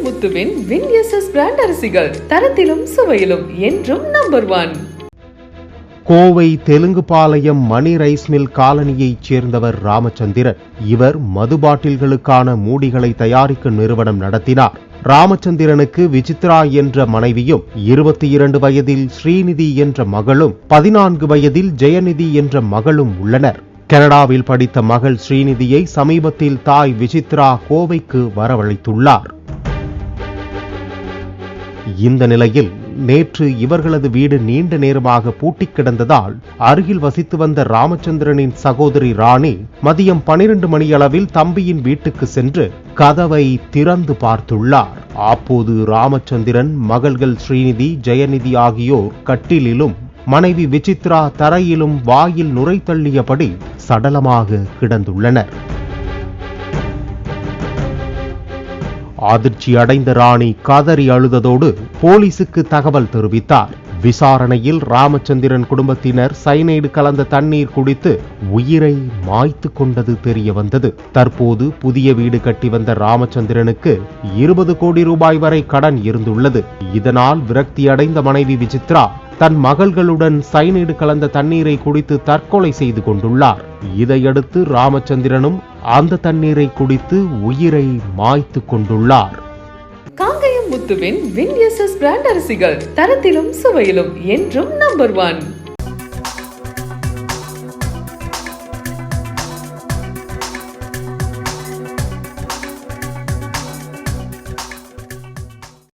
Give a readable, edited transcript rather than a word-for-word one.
முத்துவின் வின்எஸ்எஸ் brand அரிசிகள் தரத்திலும் சுவையிலும் என்றும் number 1. Kovai Telungupalayam மணி rice mill காலனியைச் சேர்ந்தவர் ராமச்சந்திரன். இவர் மது பாட்டில்களுக்கான மூடிகளை தயாரிக்கும் நிறுவனம் நடத்தினார். ராமச்சந்திரனுக்கு விசித்ரா என்ற மனைவியும் 22 வயதில் ஸ்ரீநிதி என்ற மகளும் 14 வயதில் ஜெயநிதி என்ற மகளும் உள்ளனர். கனடாவில் படித்த மகள் ஸ்ரீநிதியை சமீபத்தில் தாய் விசித்ரா கோவைக்கு வரவழைத்துள்ளார். இந்த நிலையில் நேற்று இவர்களது வீடு நீண்ட நேரமாக பூட்டி கிடந்ததால் அருகில் வசித்து வந்த ராமச்சந்திரனின் சகோதரி ராணி மதியம் 12 மணியளவில் தம்பியின் வீட்டுக்கு சென்று கதவை திறந்து பார்த்துள்ளார். அப்போது ராமச்சந்திரன், மகள்கள் ஸ்ரீநிதி, ஜெயநிதி ஆகியோர் கட்டிலிலும் மனைவி விசித்ரா தரையிலும் வாயில் நுரை தள்ளியபடி சடலமாக கிடந்துள்ளனர். அதிர்ச்சி அடைந்த ராணி கதறி அழுததோடு போலீசுக்கு தகவல் தெரிவித்தார். விசாரணையில் ராமச்சந்திரன் குடும்பத்தினர் சயனைடு கலந்த தண்ணீர் குடித்து உயிரை மாய்த்து கொண்டது தெரிய வந்தது. தற்போது புதிய வீடு கட்டி வந்த ராமச்சந்திரனுக்கு 20 கோடி ரூபாய் வரை கடன் இருந்துள்ளது. இதனால் விரக்தி அடைந்த மனைவி விசித்ரா தன் மகள்களுடன் சயனைடு கலந்த தண்ணீரை குடித்து தற்கொலை செய்து கொண்டுள்ளார். இதையடுத்து ராமச்சந்திரனும் அந்த தண்ணீரை குடித்து உயிரை மாய்த்து கொண்டுள்ளார். காங்கயம் முத்துவின் வின்எஸ்எஸ் பிராண்ட் அரிசிகள் தரத்திலும் சுவையிலும் என்றும் நம்பர் 1.